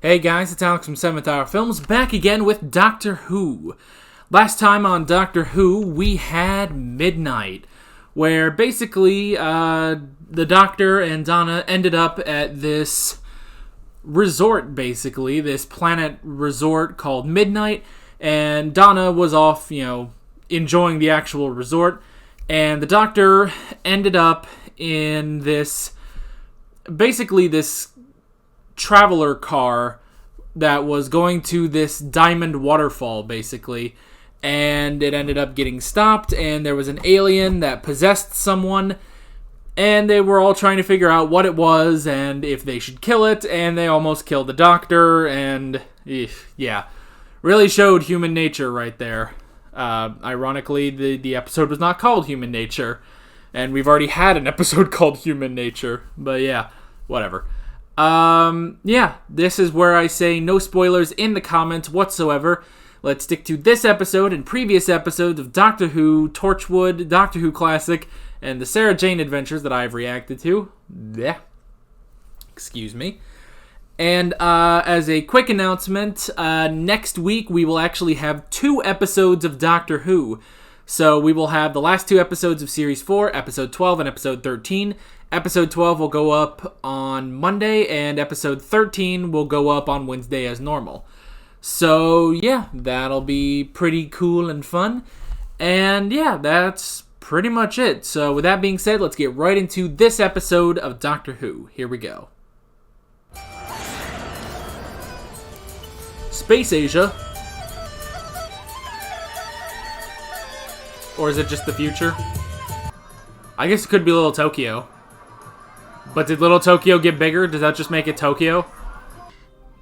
Hey guys, it's Alex from 7th Hour Films, back again with Doctor Who. Last time on Doctor Who, we had Midnight, where basically the Doctor and Donna ended up at this resort, basically, this planet resort called Midnight, and Donna was off, enjoying the actual resort, and the Doctor ended up in this traveler car that was going to this diamond waterfall, basically, and it ended up getting stopped, and there was an alien that possessed someone, and they were all trying to figure out what it was and if they should kill it, and they almost killed the Doctor, and really showed human nature right there. Ironically, the episode was not called Human Nature, and we've already had an episode called Human Nature, but yeah, whatever. This is where I say no spoilers in the comments whatsoever. Let's stick to this episode and previous episodes of Doctor Who, Torchwood, Doctor Who Classic, and the Sarah Jane Adventures that I've reacted to. Excuse me. And as a quick announcement, next week we will actually have 2 episodes of Doctor Who. So we will have the last 2 episodes of Series 4, Episode 12 and Episode 13. Episode 12 will go up on Monday, and Episode 13 will go up on Wednesday as normal. So, yeah, that'll be pretty cool and fun. And, yeah, that's pretty much it. So, with that being said, let's get right into this episode of Doctor Who. Here we go. Space Asia. Or is it just the future? I guess it could be Little Tokyo. But did Little Tokyo get bigger? Does that just make it Tokyo?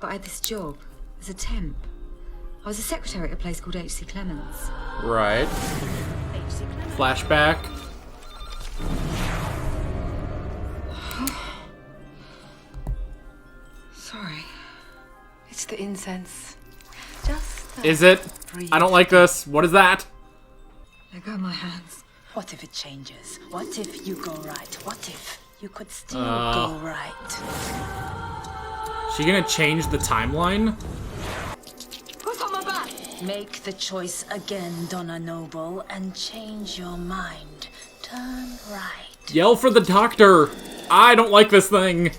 But I had this job as a temp. I was a secretary at a place called H.C. Clements. Right. H.C. Clements. Flashback. Sorry. It's the incense. Just Is it? I don't like this. What is that? Let go of my hands. What if it changes? What if you go right? What if you could still go right? She gonna change the timeline? Who's on my back? Make the choice again, Donna Noble, and change your mind. Turn right. Yell for the Doctor! I don't like this thing!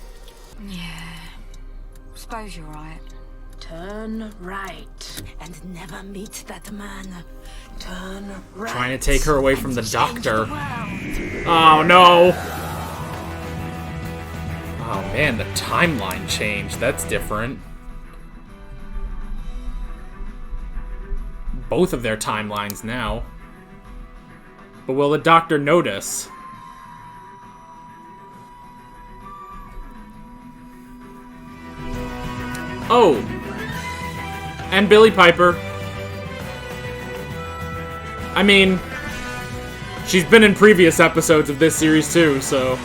Yeah. Suppose you're right. Turn right. And never meet that man. Turn right. Trying to take her away from the Doctor. Oh no! Oh man, the timeline changed. That's different. Both of their timelines now. But will the Doctor notice? Oh! And Billie Piper. I mean, she's been in previous episodes of this series too, so...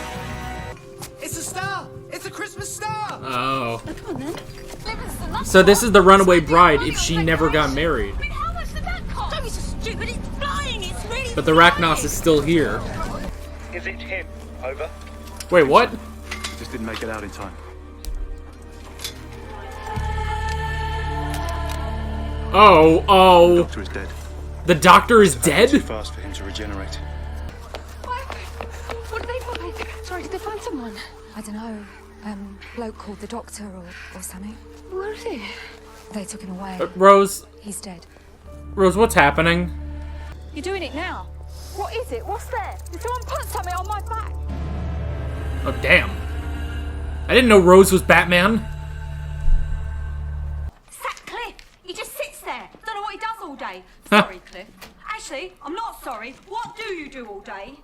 It's a star! It's a Christmas star! Oh. Come on then. So this is the runaway bride if she never got married. How much did that cost? Don't be so stupid. It's flying. It's really But the Rachnos is still here. Is it him? Over. Wait, what? Just didn't make it out in time. Oh. The doctor is dead. The Doctor is Too dead? fast for him to regenerate. What did they find? Sorry, did they find someone? I don't know. Bloke called the doctor or something. Where is he? They took him away. Rose, He's dead. what's happening? You're doing it now. What is it? What's there? Did someone put something on my back? Oh, damn. I didn't know Rose was Batman. Sack Cliff. He just sits there. Don't know what he does all day. Sorry, Cliff. Actually, I'm not sorry. What do you do all day?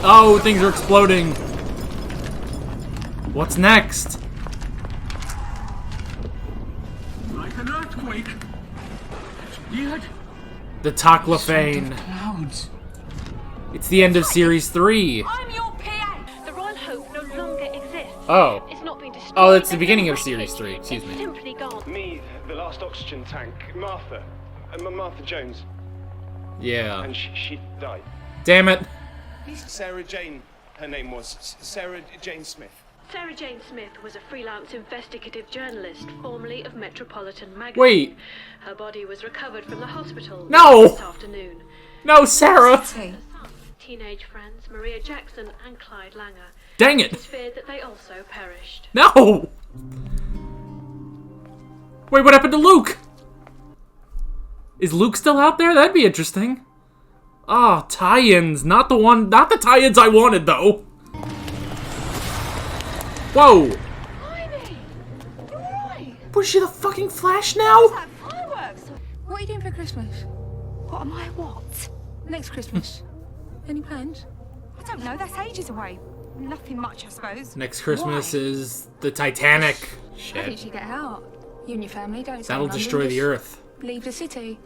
Oh, things are exploding. What's next? Like an earthquake. Weird. The Toclafane. Clouds. It's the end of Series 3. I'm your PA. The Royal Hope no longer exists. Oh. It's not been destroyed. Oh, it's the There's beginning no of Series wreckage. 3. Excuse It's me. simply gone. Me, the last oxygen tank, Martha, Martha Jones, Yeah. and she died. Damn it. Sarah Jane, her name was Sarah Jane Smith. Sarah Jane Smith was a freelance investigative journalist, formerly of Metropolitan Magazine. Wait. Her body was recovered from the hospital No! this afternoon. No, Sarah! Teenage friends Maria Jackson and Clyde Langer. Dang It it! is feared that they also perished. No! Wait, what happened to Luke? Is Luke still out there? That'd be interesting. Ah, tie-ins. Not the tie-ins I wanted, though. Whoa! Ivy! You alright? Was she the fucking Flash now? Like fireworks! What are you doing for Christmas? What am I what? Next Christmas. Any plans? I don't know, that's ages away. Nothing much, I suppose. Next Christmas is the Titanic. Why Shit. don't you get out? You and your family don't stay in That'll London, destroy the just Earth. Leave the city.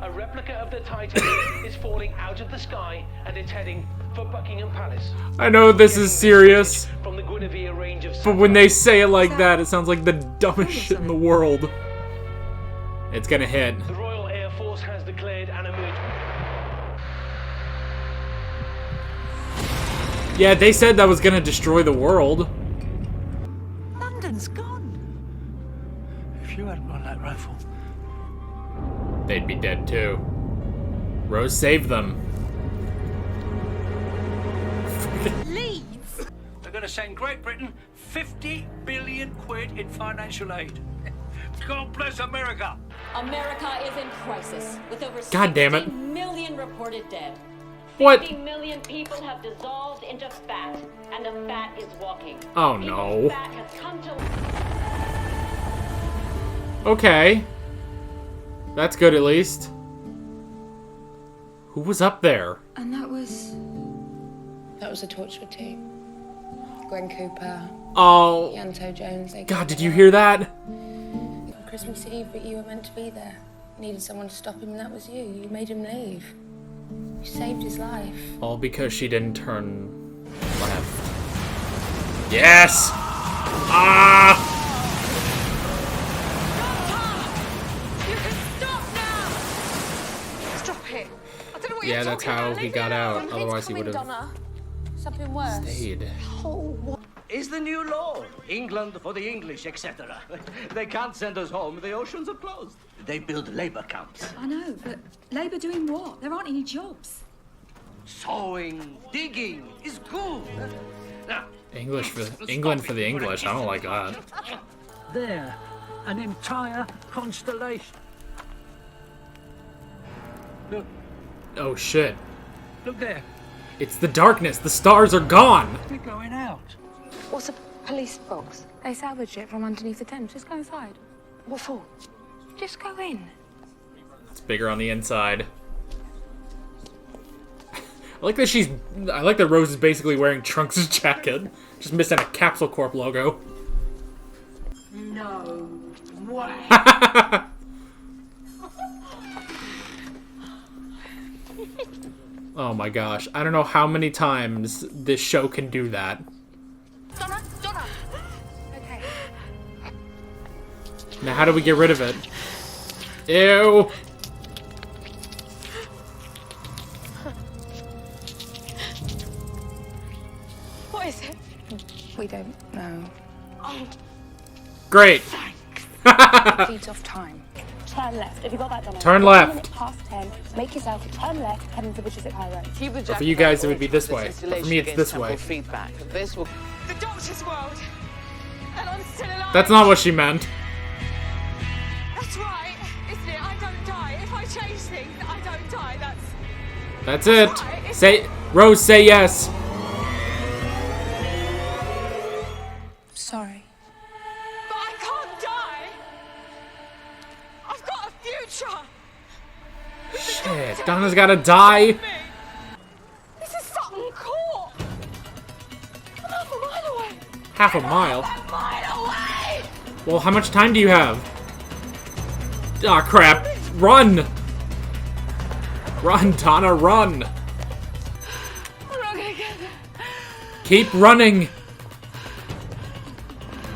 A replica of the Titanic is falling out of the sky and it's heading for Buckingham Palace. I know this is serious, From the Guinevere range of but when they say it like that, it sounds like the dumbest shit in the world. It's gonna hit. The Royal Air Force has declared an emergency. Yeah, they said that was gonna destroy the world. London's gone. If you hadn't run that rifle. They'd be dead too. Rose saved them. Leeds! They're going to send Great Britain 50 billion quid in financial aid. God bless America. America is in crisis, with over God damn it. 60 million reported dead. What? 50 million people have dissolved into fat, and the fat is walking. Oh, Even no. Fat has come to... Okay. That's good at least. Who was up there? And that was... That was the Torchwood team. Gwen Cooper, Oh. Yanto Jones. God, did you hear that? Christmas Eve, but you were meant to be there. Needed someone to stop him, and that was you. You made him leave. You saved his life. All because she didn't turn left. Yes! Ah! You can stop now! Stop it! I don't know what Yeah, you're that's talking how about. he Leave got me out. alone. Otherwise, he would have Donna. Something worse. stayed. Is the new law. England for the English, etc. They can't send us home. The oceans are closed. They build labor camps. I know, but Labour doing what? There aren't any jobs. Sowing, digging is good. Now, England for the English. I don't like that. there, an entire constellation. Look, Oh shit. look there. It's the darkness. The stars are gone. We're going out. What's a police box? They salvaged it from underneath the tent. Just go inside. What for? Just go in. It's bigger on the inside. I like that Rose is basically wearing Trunks' jacket. Just missing a Capsule Corp logo. No way! Oh my gosh. I don't know how many times this show can do that. Donna! Okay. Now how do we get rid of it? Ew! What is it? We don't know. Great! Feet off time. Turn left. Have you got that, Donna? Turn left. Past 10. Make yourself turn left, heading to the Bishop High Road. But for you guys, it would be this way. But for me, it's this way. The doctor's world! And I'm still alive! That's not what she meant. That's right, isn't it? I don't die. If I change things, I don't die. That's it. Say, Rose, say yes. Sorry. But I can't die! I've got a future! Shit, Donna's gotta die. This is Sutton Court! I'm half a mile away! Half a mile. A mile away! Well, how much time do you have? Ah, crap. Run! Run, Donna, run! I'm not gonna get there. Keep running!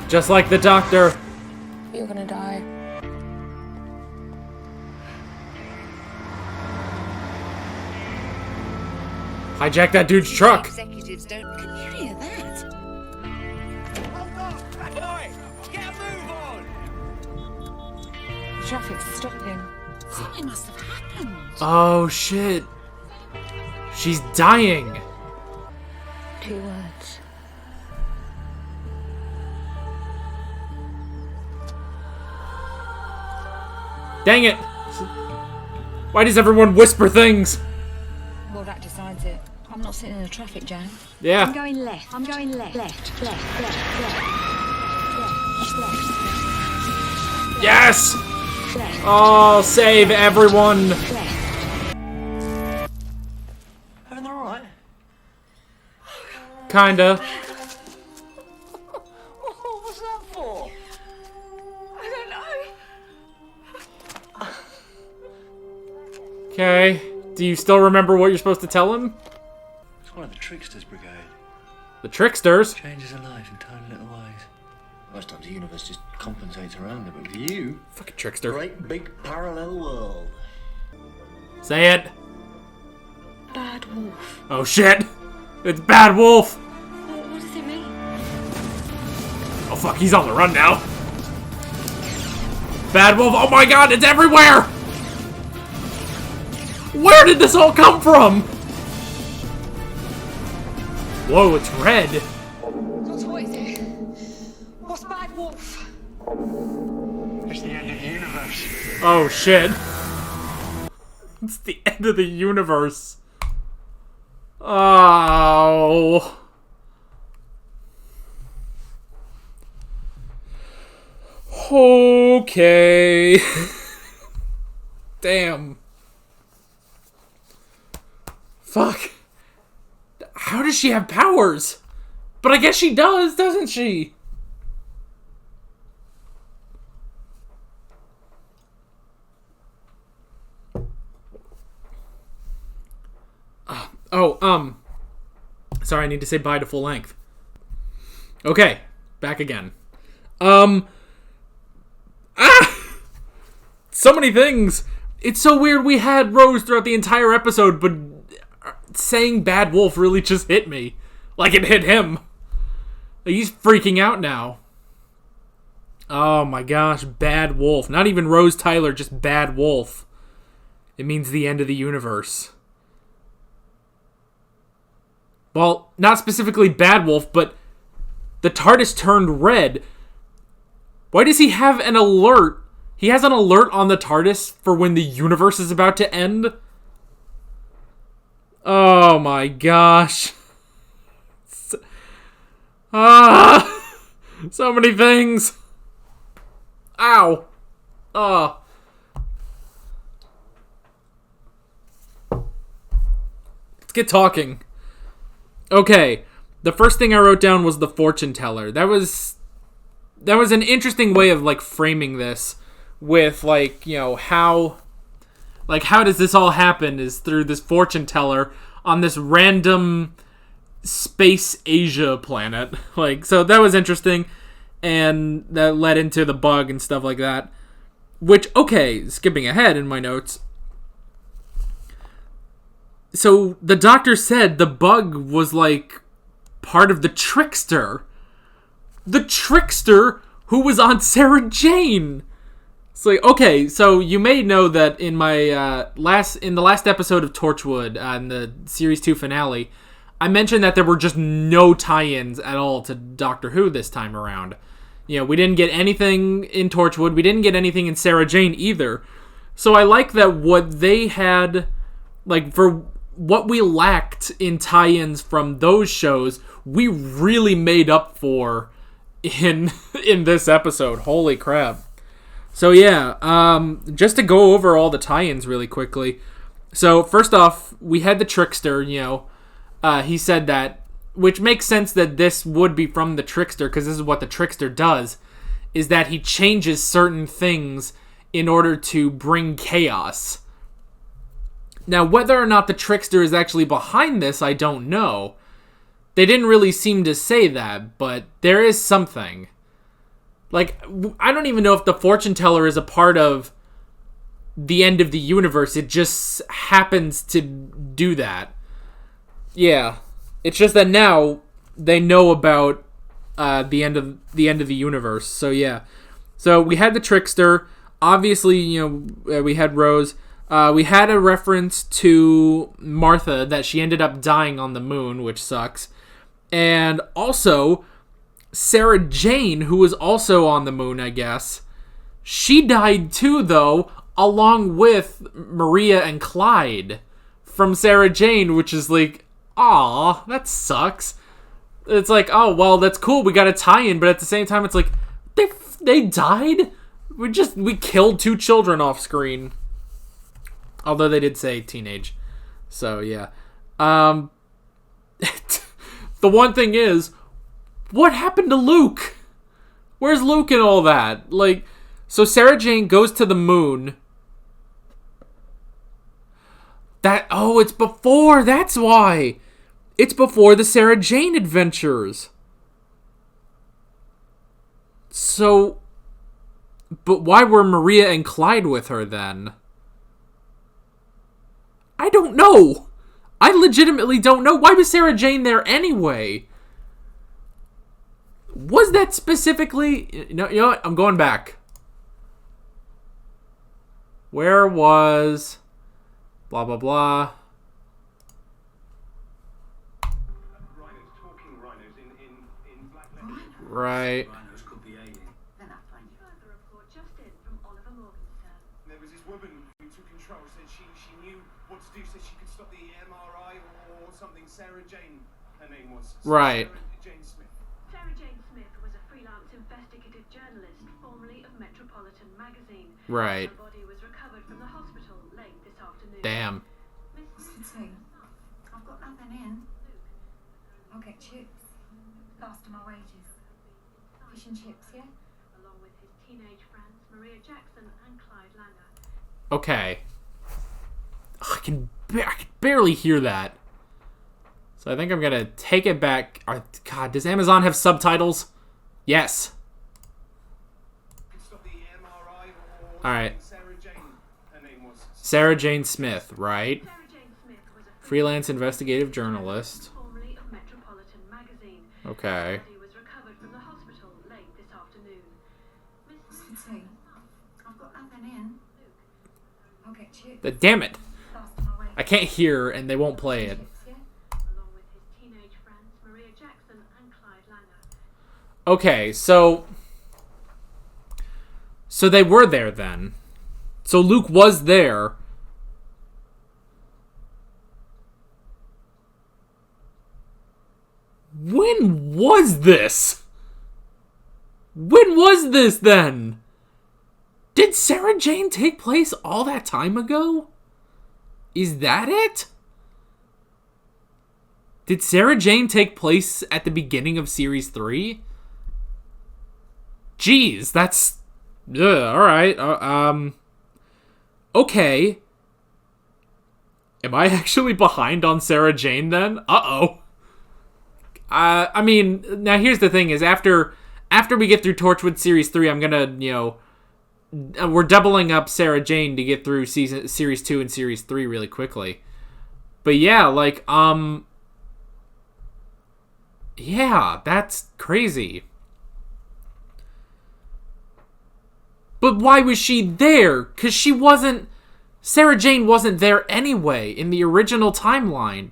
Just like the doctor. You're gonna die. Hijack that dude's truck. Executives don't. Can you hear that? traffic's stopping. Something must have happened. Oh, shit. She's dying. 2 words. Dang it. Why does everyone whisper things? Well, that decides it. I'm not sitting in a traffic jam. Yeah. I'm going left. I'm going left. Left, left, left, left. Left, left. Yes! Left. Oh, save everyone. Left. Everything all right? Kinda. What's that for? I don't know. Okay. Do you still remember what you're supposed to tell him? It's one of the Tricksters Brigade. The Tricksters? Changes a life in tiny little ways. Most times the universe just compensates around it, but with you, Fucking Trickster. great big parallel world. Say it. Bad wolf. Oh shit. It's Bad Wolf. What does it mean? Oh fuck, he's on the run now. Bad Wolf, oh my god, it's everywhere! Where did this all come from? Whoa, it's red. Doctor, what is it? What's Bad Wolf? It's the end of the universe. Oh shit. It's the end of the universe. Oh. Okay. Damn. Fuck. How does she have powers? But I guess she does, doesn't she? Sorry, I need to say bye to full length. Okay, back again. So many things. It's so weird we had Rose throughout the entire episode, but saying Bad Wolf really just hit me. Like it hit him. He's freaking out now. Oh my gosh, Bad Wolf. Not even Rose Tyler, just Bad Wolf. It means the end of the universe. Well, not specifically Bad Wolf, but the TARDIS turned red. Why does he have an alert? He has an alert on the TARDIS for when the universe is about to end? Oh my gosh. So many things. Ow. Oh. Let's get talking. Okay. The first thing I wrote down was the fortune teller. That was an interesting way of like framing this with like, you know, how does this all happen is through this fortune teller on this random space Asia planet. Like, so that was interesting, and that led into the bug and stuff like that. Which, okay, skipping ahead in my notes. So the doctor said the bug was like part of the Trickster. The Trickster who was on Sarah Jane. It's like, okay, so you may know that in my in the last episode of Torchwood, in the Series 2 finale, I mentioned that there were just no tie-ins at all to Doctor Who this time around. You know, we didn't get anything in Torchwood, we didn't get anything in Sarah Jane either. So I like that what they had, like, for what we lacked in tie-ins from those shows, we really made up for in this episode. Holy crap. So yeah, just to go over all the tie-ins really quickly. So first off, we had the Trickster, you know, he said that, which makes sense that this would be from the Trickster, because this is what the Trickster does, is that he changes certain things in order to bring chaos. Now, whether or not the Trickster is actually behind this, I don't know. They didn't really seem to say that, but there is something. Like, I don't even know if the fortune teller is a part of the end of the universe. It just happens to do that. Yeah. It's just that now they know about the end of the universe. So yeah. So we had the Trickster. obviously, we had Rose. We had a reference to Martha, that she ended up dying on the moon, which sucks. And also, Sarah Jane, who was also on the moon, I guess. She died too, though, along with Maria and Clyde from Sarah Jane, which is like, aw, that sucks. It's like, oh, well, that's cool, we got a tie-in, but at the same time, it's like, they died? We killed 2 children off screen. Although they did say teenage. So, yeah. The one thing is, what happened to Luke? Where's Luke and all that? Like, so Sarah Jane goes to the moon. It's before, that's why. It's before the Sarah Jane adventures. So, but why were Maria and Clyde with her then? I don't know. I legitimately don't know. Why was Sarah Jane there anyway? Was that specifically... You know what? I'm going back. Where was... Blah, blah, blah. Right. There was this woman who took control, said she knew what to do, said she could stop the MRI or something. Sarah Jane, her name was. Right. Sarah Jane Smith. Sarah Jane Smith was a freelance investigative journalist, formerly of Metropolitan magazine. Right. Her body was recovered from the hospital late this afternoon. Damn. I've got nothing in. I'll get chips. Last of my wages. Fish and chips, yeah? Along with his teenage friends, Maria Jackson and Clyde Langer. Okay. I can barely hear that. So I think I'm gonna take it back. God, does Amazon have subtitles? Yes. Alright. Sarah Jane Smith, right? Freelance investigative journalist. Okay. I've got nothing in. I'll get chips. Damn it! I can't hear, and they won't play it. Okay, so they were there then. So Luke was there. When was this? When was this then? Did Sarah Jane take place all that time ago? Is that it? Did Sarah Jane take place at the beginning of Series 3? Jeez, that's... alright. Okay. Am I actually behind on Sarah Jane then? Uh-oh. I mean, now here's the thing is, after we get through Torchwood Series 3, I'm gonna, we're doubling up Sarah Jane to get through Series 2 and Series 3 really quickly. But yeah, like, yeah, that's crazy. But why was she there? Because Sarah Jane wasn't there anyway in the original timeline.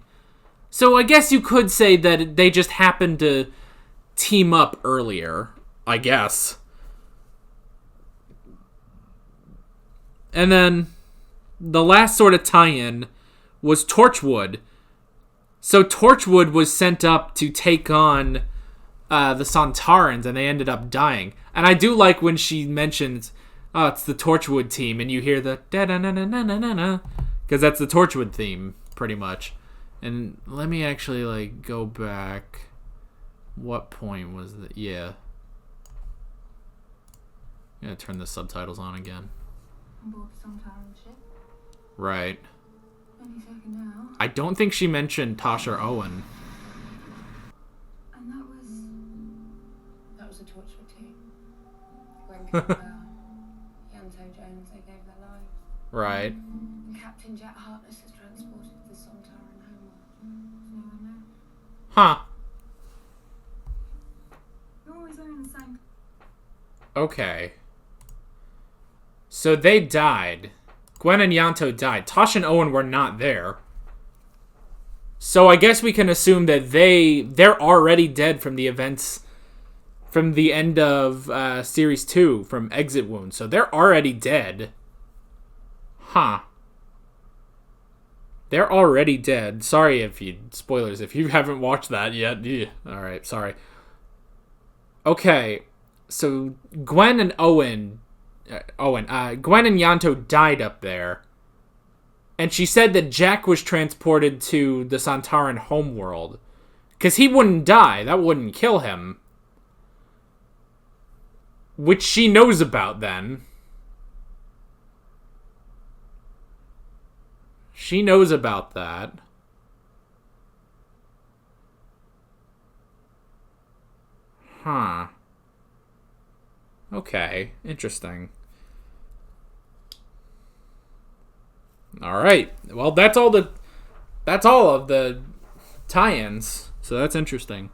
So I guess you could say that they just happened to team up earlier, I guess. And then the last sort of tie-in was Torchwood. So Torchwood was sent up to take on the Sontarans, and they ended up dying. And I do like when she mentions, oh, it's the Torchwood team, and you hear the da-da-na-na-na-na-na, because that's the Torchwood theme, pretty much. And let me actually, like, go back. What point was that? Yeah. I'm gonna turn the subtitles on again. Right. I don't think she mentioned Tasha Owen. And that was a Torchwood team. Gwen Campbell, Yanto Jones, they gave their lives. Right. Captain Jack Harkness has transported the Sontaran homeward. There's no one there. Huh. You're always wearing the same. Okay. So they died. Gwen and Yanto died. Tosh and Owen were not there. So I guess we can assume that they're already dead from the events from the end of Series 2, from Exit Wound. So they're already dead. Huh. They're already dead. Sorry if you... Spoilers, if you haven't watched that yet. Yeah. Alright, sorry. Okay. So Gwen and Gwen and Yanto died up there. And she said that Jack was transported to the Sontaran homeworld. Because he wouldn't die. That wouldn't kill him. Which she knows about then. She knows about that. Huh. Okay. Interesting. Alright. Well, that's all of the tie-ins. So that's interesting.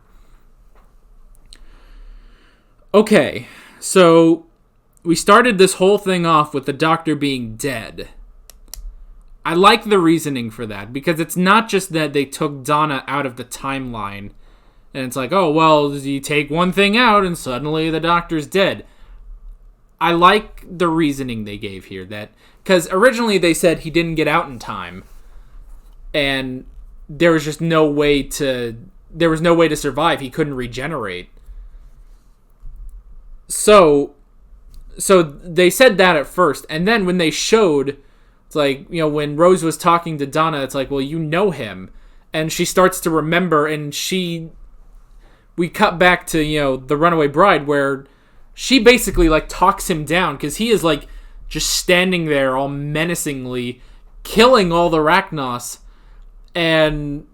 Okay. So, we started this whole thing off with the Doctor being dead. I like the reasoning for that, because it's not just that they took Donna out of the timeline, and it's like, oh, well, you take one thing out, and suddenly the Doctor's dead. I like the reasoning they gave here, that because originally they said he didn't get out in time, and there was just no way to survive. He couldn't regenerate. So they said that at first, and then when they showed, it's like, you know, when Rose was talking to Donna, it's like, well, you know him, and she starts to remember, and we cut back to, you know, the Runaway Bride, where she basically, like, talks him down, because he is, like, just standing there all menacingly, killing all the Rachnos, and,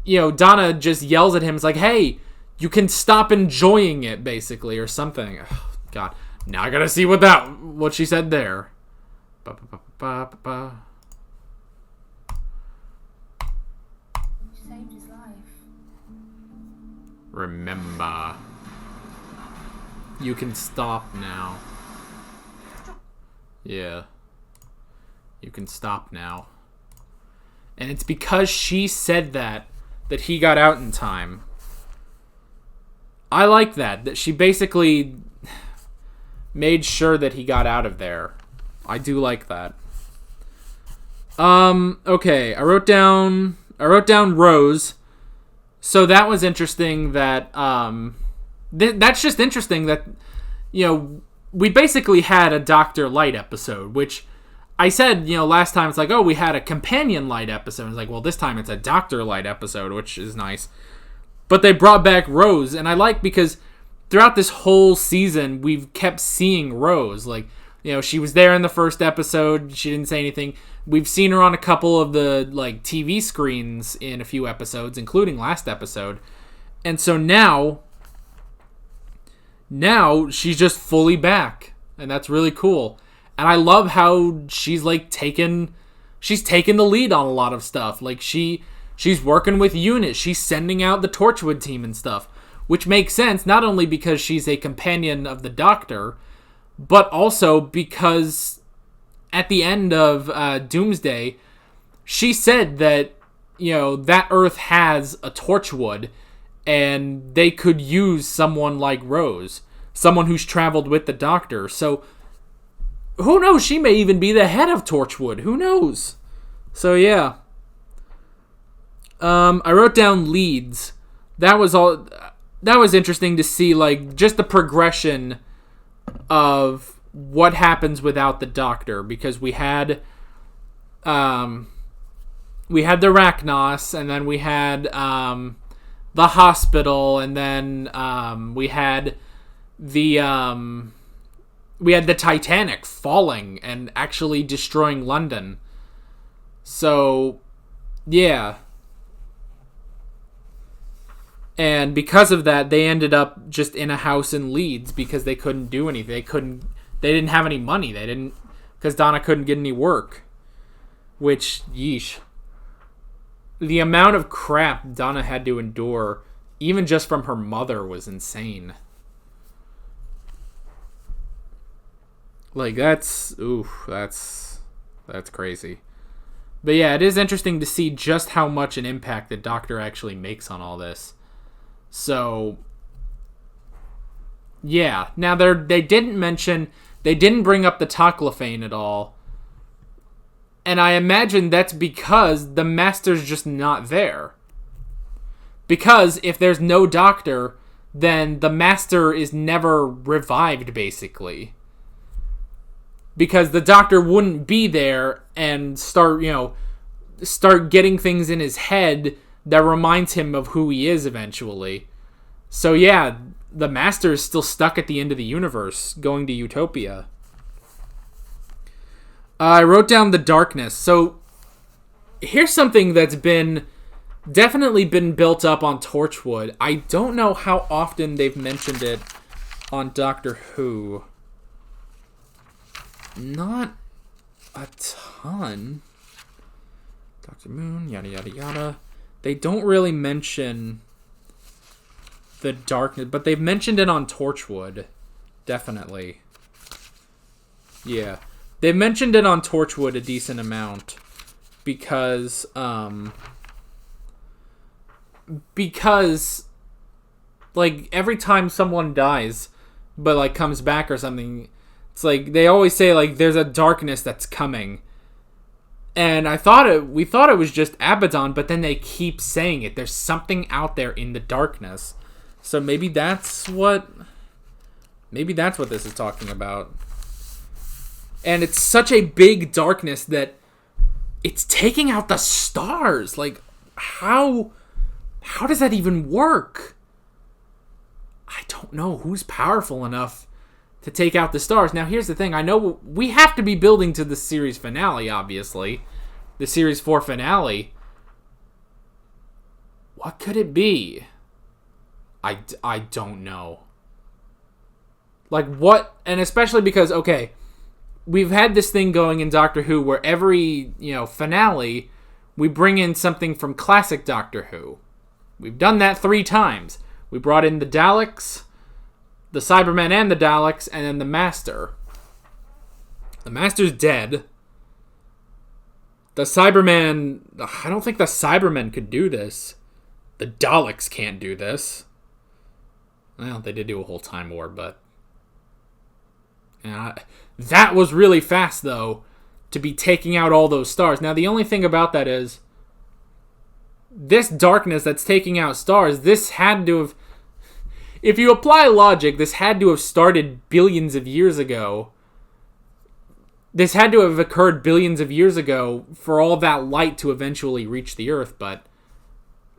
you know, Donna just yells at him, it's like, hey, you can stop enjoying it, basically, or something. Oh, God. Now I gotta see what she said there. You saved his life. Remember. You can stop now. Yeah. You can stop now. And it's because she said that he got out in time. I like that she basically made sure that he got out of there. I do like that. Okay, I wrote down Rose. So that was interesting that, that's just interesting that, you know, we basically had a Dr. Light episode, which I said, you know, last time it's like, oh, we had a Companion Light episode. It's like, well, this time it's a Dr. Light episode, which is nice. But they brought back Rose, and I like because throughout this whole season, we've kept seeing Rose. Like, you know, she was there in the first episode. She didn't say anything. We've seen her on a couple of the, like, TV screens in a few episodes, including last episode. And so now she's just fully back. And that's really cool. And I love how she's, like, taken the lead on a lot of stuff. Like, she's working with Unit. She's sending out the Torchwood team and stuff. Which makes sense, not only because she's a companion of the Doctor, but also because at the end of Doomsday, she said that, you know, that Earth has a Torchwood, and they could use someone like Rose, someone who's traveled with the Doctor. So, who knows? She may even be the head of Torchwood. Who knows? So, yeah. I wrote down leads. That was interesting to see, like, just the progression of what happens without the Doctor, because we had the Rachnos, and then we had the hospital, and then we had the Titanic falling and actually destroying London. So, yeah. And because of that, they ended up just in a house in Leeds because they couldn't do anything. They didn't have any money. Because Donna couldn't get any work. Which, yeesh. The amount of crap Donna had to endure, even just from her mother, was insane. Like, that's crazy. But yeah, it is interesting to see just how much an impact the Doctor actually makes on all this. So, yeah. Now, they didn't bring up the Toclafane at all. And I imagine that's because the Master's just not there. Because if there's no Doctor, then the Master is never revived, basically. Because the Doctor wouldn't be there and start getting things in his head that reminds him of who he is eventually. So yeah, the Master is still stuck at the end of the universe, going to Utopia. I wrote down the darkness. So here's something that's definitely been built up on Torchwood. I don't know how often they've mentioned it on Doctor Who. Not a ton. Dr. Moon, yada yada yada. They don't really mention the darkness, but they've mentioned it on Torchwood. Definitely. Yeah. They've mentioned it on Torchwood a decent amount. Because, like, every time someone dies, but, like, comes back or something, it's like, they always say, like, there's a darkness that's coming. And we thought it was just Abaddon, but then they keep saying it. There's something out there in the darkness. So maybe that's what this is talking about. And it's such a big darkness that it's taking out the stars. Like, how does that even work? I don't know who's powerful enough to take out the stars. Now, here's the thing. I know we have to be building to the series finale, obviously. The series 4 finale. What could it be? I don't know. Like, what? And especially because, okay, we've had this thing going in Doctor Who where every, finale, we bring in something from classic Doctor Who. We've done that 3 times. We brought in the Daleks, the Cybermen and the Daleks, and then the Master. The Master's dead. The Cyberman... I don't think the Cybermen could do this. The Daleks can't do this. Well, they did do a whole Time War, but... that was really fast, though, to be taking out all those stars. Now, the only thing about that is... this darkness that's taking out stars, this had to have... if you apply logic, this had to have started billions of years ago. This had to have occurred billions of years ago for all that light to eventually reach the Earth, but...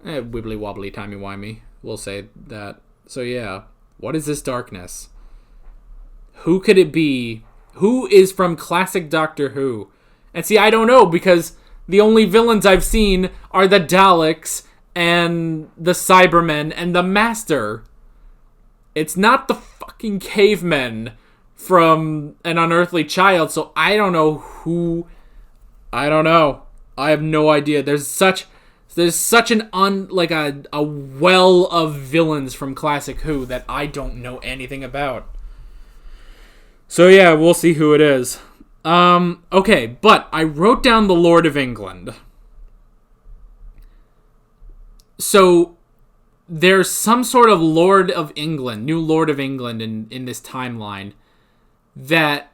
wibbly wobbly, timey wimey. We'll say that. So yeah, what is this darkness? Who could it be? Who is from classic Doctor Who? And see, I don't know, because the only villains I've seen are the Daleks and the Cybermen and the Master. It's not the fucking cavemen from An Unearthly Child, so I don't know who... I don't know. I have no idea. There's such an a well of villains from classic Who that I don't know anything about. So yeah, we'll see who it is. Okay, but I wrote down the Lord of England. So there's some sort of Lord of England, new Lord of England in this timeline that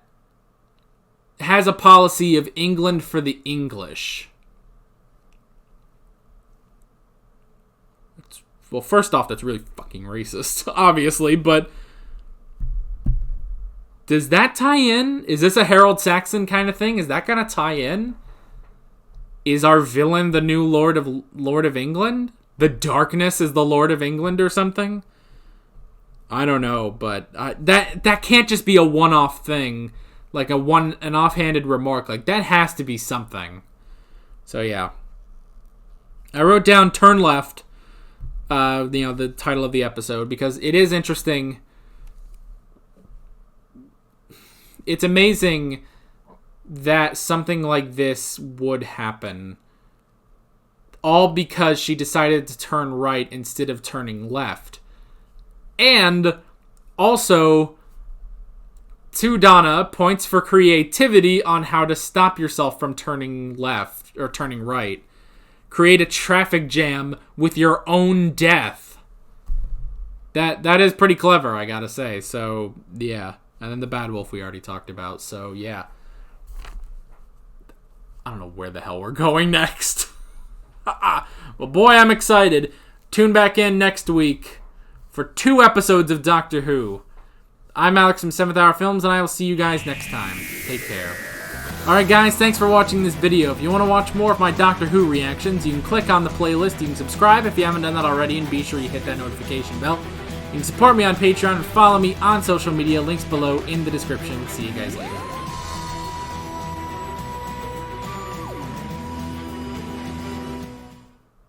has a policy of England for the English. Well, first off, that's really fucking racist, obviously, but does that tie in? Is this a Harold Saxon kind of thing? Is that going to tie in? Is our villain the new Lord of England? The darkness is the Lord of England or something? I don't know, but that can't just be a one-off thing, like an offhanded remark. Like, that has to be something. So yeah, I wrote down "Turn Left," the title of the episode, because it is interesting. It's amazing that something like this would happen. All because she decided to turn right instead of turning left. And also, to Donna, points for creativity on how to stop yourself from turning left or turning right. Create a traffic jam with your own death. That is pretty clever, I gotta say. So, yeah. And then the Bad Wolf we already talked about. So, yeah. I don't know where the hell we're going next. Well, boy, I'm excited. Tune back in next week for 2 episodes of Doctor Who. I'm Alex from 7th Hour Films, and I will see you guys next time. Take care. Alright guys, thanks for watching this video. If you want to watch more of my Doctor Who reactions, you can click on the playlist, you can subscribe if you haven't done that already, and be sure you hit that notification bell. You can support me on Patreon and follow me on social media, links below in the description. See you guys later.